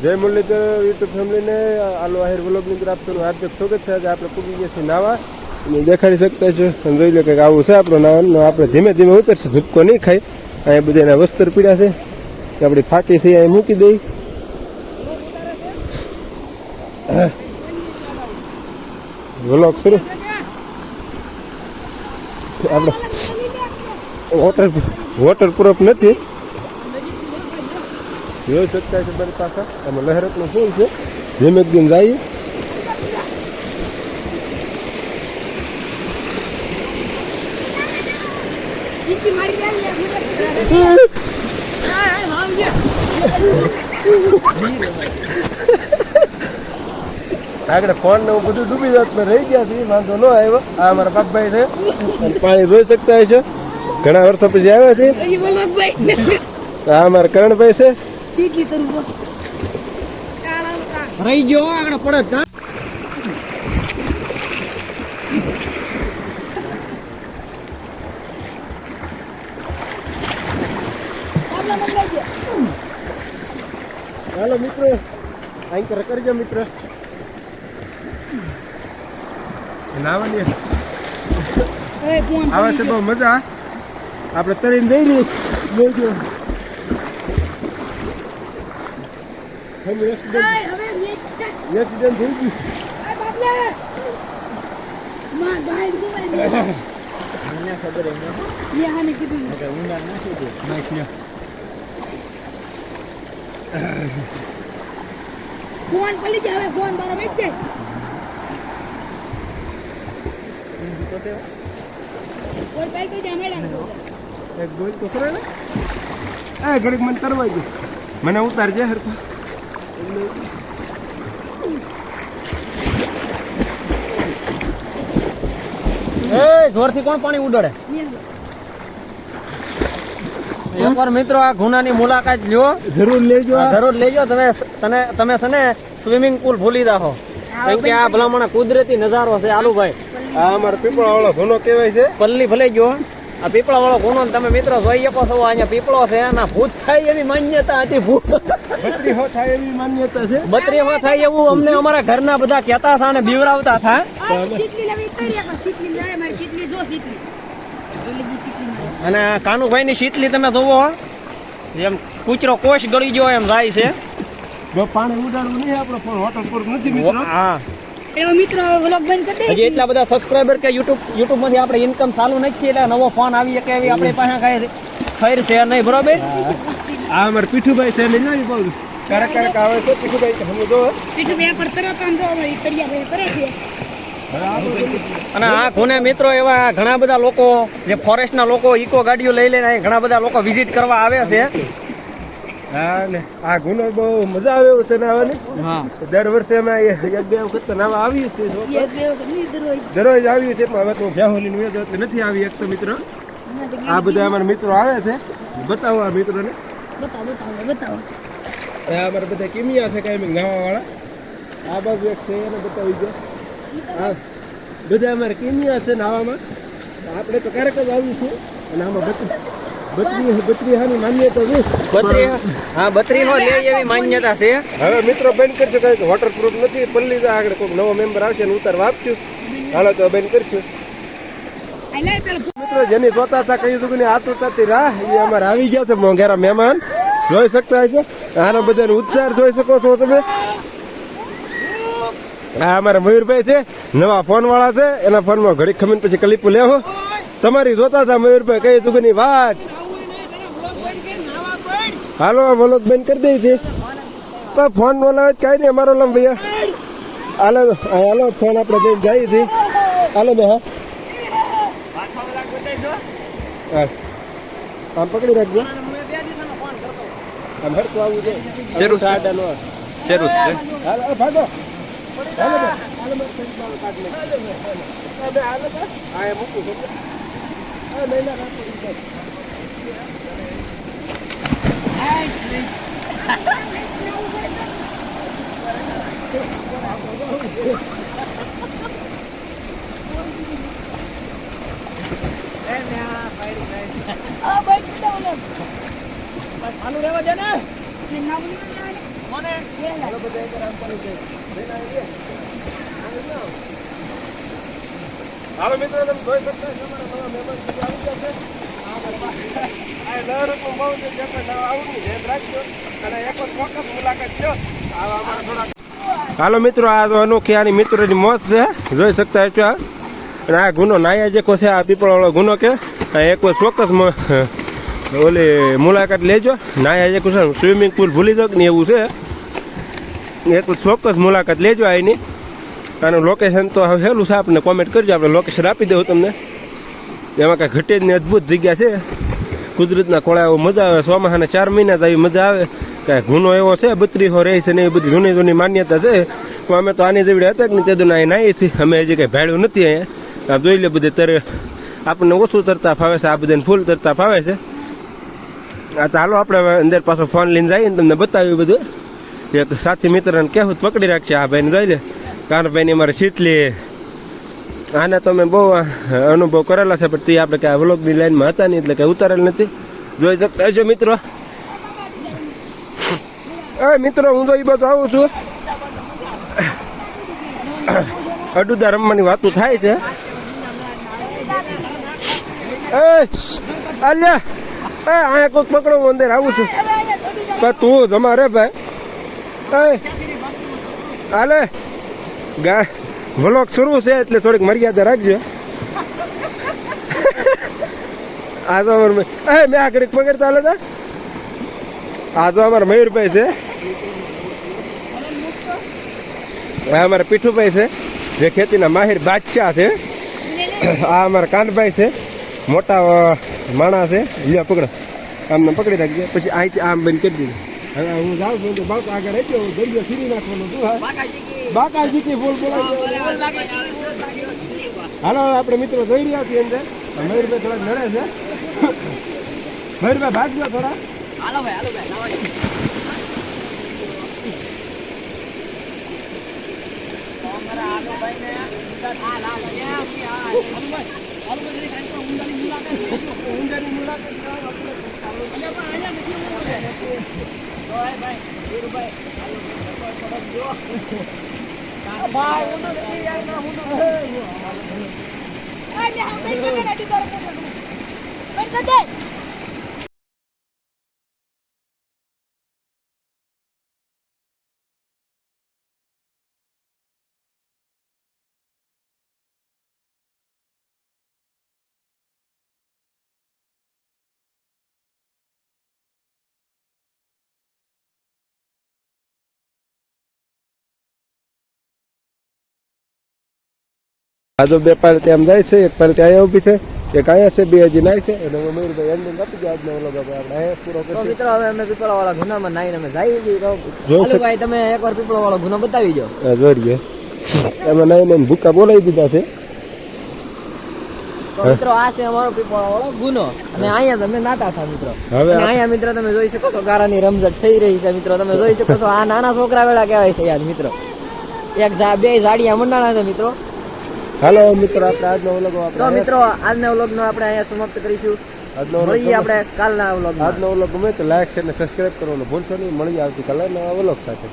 જય મુરલીધર યુટ્યુબ ફેમિલીને આલો આહિર વ્લોગની અંદર આપ સૌનું હાર્દિક સ્વાગત છે. આજે આપણે પૂગી ગયા છીએ નાવા અને દેખાડી શકતા છો અને જોઈ લો કંઈક આવું છે આપણું નાવાનું. આપણે ધીમે ધીમે ઉતરશે, ધૂપકો નહીં ખાય. અહીંયા બધા એના વસ્ત્ર પીડા છે કે આપણી ફાટી છે અહીં મૂકી દઈ. વ્લોગ શરૂ. આપણે વોટરપ્રૂફ નથી જોઈ શકતા છે બધી પાછા. આમાં લહેરતનું ફૂલ છે. ધીમે ધીમે જઈએ. આગળ ફોન ને બધું ડૂબી જાત રહી ગયા છે, વાંધો ન આવ્યો. આ અમારા બાપભાઈ છે અને પાણી જોઈ શકતા હશો, ઘણા વર્ષો પછી આવ્યા છે. આ અમારા કરણભાઈ છે. રહી ગયો આગળ પડે. હાલો મિત્રો, અહીં કરજો મિત્ર. નાવાની આવે છે બહુ મજા. આપણે તરીને જઈ રહી એક્સિડન્ટ થઈ ગયું. ફોન પલી જાય, ફોન મારો બેઠ જાય. કોઈ પાઈ કોઈ જામેલા એક ગોલ તો ખરા ને. આ ઘડીક મને તરવાઈ ગયું. મને ઉતારજે હરખું. એ જોરથી કોણ પાણી ઉડાડે? એકવાર મિત્રો આ ગુનાની મુલાકાત લ્યો, જરૂર લેજો. જરૂર લેજો. તમે છે ને સ્વિમિંગ પુલ ભૂલી રાખો, કેમ કે આ ભલામણ કુદરતી નજારો છે. આલુભાઈ, આ અમારો પીપળા વાળો ઘોનો કહેવાય છે. પલ્લી ભલે ગયો. આ પીપળા વાળો ગુનો તમે મિત્રો જોઈ શકો છો. અહીંયા પીપળો છે, એના ભૂત થાય એવી માન્યતા હતી. ભૂત 32 થાય એવી માન્યતા છે. 32 થાય એવું અમને અમારા ઘરના બધા કહેતા હતા અને બીવરાવતા હતા. અને કાનુભાઈ ની શીતલી તમે જોવો, એમ કૂતરો કોશ ગળી ગયો એમ જાય છે. જો પાણી ઉડાડવું નહીં, આપણો ફોન વોટરપ્રૂફ નથી મિત્રો. હા, એવો મિત્રો વ્લોગ બંધ કરી દે. હજી એટલા બધા સબસ્ક્રાઇબર કે યુટ્યુબ માંથી આપણે ઇન્કમ ચાલુ નથી, એટલે નવો ફોન આવી શકે એવી આપણી પાસે કઈ ખૈર છે નહીં. બરોબર. આ અમારે પીઠુભાઈ છે નહીં બહુ ક્યારેક આવે છે. પીઠુભાઈ સમજો પીઠું બે પર તરત આમ જો અમારી તરિયા કરે છે. અને આ ગુને મિત્રો એવા ઘણા બધા લોકો જે ફોરેસ્ટ ના લોકો ઇકો ગાડીઓ લઈ લઈને ઘણા બધા લોકો વિઝિટ કરવા આવે છે. હા ને આ ગુનો બહુ મજા આવે એવું છે નાવાની. હા, દર વર્ષે અમે એક બે વખત નાવા આવીએ છીએ. એક બે વખત નહીં દરરોજ આવીએ છીએ, પણ હવે તો ભ્યાહોલી નું એટલે નથી આવી એક તો મિત્રો. આ બધા અમારા મિત્રો આવે છે. બતાવો આ મિત્રોને. બતાવો. આ અમારા બધા કિમિયા છે કાંઈ નાવા વાળા. આ બાજુ એક છે, એને બતાવી દો. હા, બધા અમારે કિમિયા છે નાવામાં. આપણે તો ક્યારેક જ આવીએ છીએ. અને આમાં બત્રીહાની માન્યતા છે. 32 નો લે એવી માન્યતા છે. હવે મિત્રો બંધ કરજો, કઈ વોટરપ્રૂફ નથી. પલ્લી આગળ કોઈ નવો મેમ્બર આવશે ને ઉતારવા આપશું. હાલો તો બંધ કરશું મિત્રો. જેની જોતા હતા કઈ દુગની આતુરતાથી રાહ, એ અમારે આવી ગયા છે મોંઘેરા મહેમાન. જોઈ શકતા છે આનો બધાનો ઉચ્ચાર જોઈ શકો છો તમે. હા, અમારા મયુરભાઈ છે, નવા ફોન વાળા છે. એના ફોનમાં ઘડી ખમીને પછી ક્લિપ લેવો. તમારી જોતા હતા મયુરભાઈ કઈ દુગની વાત. હાલો વ્લોગ બંધ કરી દઈ છે. ફોન બોલાવે કઈ નહીં અમારો લમ ભૈયા. હાલો ફોન આપણે જઈને જઈએ છીએ. હાલો બે. હા, આમ પકડી રાખજો. આમ હરતું આવવું છે. શરૂ છે. હાલો ભાગો. ચાલુ રહેવા દે ને. નામ નહીં આવે. કોને હાલો બધા એક આમ કરી દે. હાલો મિત્રો તમે જોઈ શકતા છો અમારા નવા મહેમાન આવી ગયા છે. આ લહેરકનું બહુ છે જે કોઈ નવા આવું નહીં ધ્યાન રાખજો અને એક વાર ચોક્કસ મુલાકાત લ્યો. આવા અમારા થોડા હાલો મિત્રો આ તો અનોખી આની મિત્રોની મોત છે જોઈ શકતા છો. અને આ ગુનો નાયા જે છે આ પીપળવાળો ગુનો કે એક વાર ચોક્કસ ઓલી મુલાકાત લેજો. નાયા જે છે સ્વિમિંગ પુલ ભૂલી જાવ ને એવું છે. એક ચોક્કસ મુલાકાત લેજો આની. આનું લોકેશન તો હેલું છે આપણને કોમેન્ટ કરજો આપણે લોકેશન આપી દઉં તમને. એમાં કાંઈ ઘટે જ નહીં અદ્ભુત જગ્યા છે કુદરતના ખોળા એવો મજા આવે. ચોમાસાના 4 મહિના તો આવી મજા આવે. કાંઈ ગુનો એવો છે 3200 રહે છે ને એ બધી જૂની જૂની માન્યતા છે. પણ અમે તો આની જેવડે હતા કે નહીં તે અહીં નાહી છીએ અમે હજી કંઈ ભાડ્યું નથી અહીંયા. જોઈ લે બધે તરે આપણને ઓછું તરતા ફાવે છે આ બધાને ફૂલ તરતા ફાવે છે. આ તો હાલો આપણે હવે અંદર પાછો ફોન લઈને જઈએ ને તમને બતાવ્યું બધું. એક સાથી મિત્રને કહેવું પકડી રાખશે આ ભાઈને જોઈ લે કાનભાઈની અમારે શીતલી. આને તો અમે બહુ અનુભવ કરેલા છે પણ તે આપણે કાંઈ વ્લોગની લાઈનમાં હતા નહીં એટલે કાંઈ ઉતારેલ નથી. જોઈ શકતા હશો મિત્રો. એ મિત્રો હું તો એ બાજુ આવું છું. અડુદા રમવાની વાતો થાય છે. એ આલ્યા એ અહીંયા કોઈક પકડો હું અંદર આવું છું. પણ તું તમારે ભાઈ હાલે ગા વ્લોગ શરૂ છે એટલે થોડીક મર્યાદા રાખજો. આ તો અમારે મેં આ ઘડીક પકડતા હાલે તા. આ તો અમારા મયુરભાઈ છે. આ અમારા પીઠુભાઈ છે જે ખેતીના માહિર બાદશાહ છે. આ અમારા કાનભાઈ છે મોટા માણસ છે. લ્યો પકડો આમને પકડી રાખજે પછી અહીંથી આમ બંધ કરી દીધું. હવે હું જાઉં છું તો બાપ આગળ રહી ગયો દરિયો ફીરી નાખવાનો તું હા બાકાજી કે બોલ બોલાય. હાલો આપણે મિત્રો જઈ રહ્યા છીએ અંદર. મયુરભાઈ થોડાક લડે છે. મયુરભાઈ ભાગજો થોડા. હાલો ભાઈ આ તો બે પાલટી આમ જાય છે એક પાલટી અહીંયા ઊભી છે એક અહીંયા છે બે હજી નાય છે અને મયુરભાઈ એન્ડિંગ આપી ગયા આજનો વ્લોગ આપણે અહીંયા પૂરો તો કરીશું. મિત્રો હવે અમે પીપળાવાળા ગુનામાં નાઈને અમે જઈએ છીએ. તો જોઈ હાલો ભાઈ તમે એકવાર પીપળાવાળો ગુનો બતાવી દો. જોઈએ એમાં નાઈને ભૂકા બોલાવી દીધા છે. તો મિત્રો આ છે અમારો પીપળાવાળો ગુનો અને અહીંયા તમે નાતા હતા મિત્રો. હવે અને અહીંયા મિત્રો તમે જોઈ શકો છો ગારાની રમઝટ થઈ રહી છે મિત્રો. તમે જોઈ શકો છો આ નાના છોકરા વેળા કહેવાય છે યાર મિત્રો. બે ઝાડિયા મંડાણા છે મિત્રો. હાલો મિત્રો આપણે આજનો વ્લોગ તો મિત્રો આજના વ્લોગ નો આપણે અહીંયા સમાપ્ત કરીશું. મળીએ આપણે કાલના વ્લોગ. આજનો વ્લોગ ગમે તો લાઈક શેર અને સબસ્ક્રાઇબ કરવાનું ભૂલશો નહીં. મળીએ આવતીકાલે નવા વ્લોગ સાથે.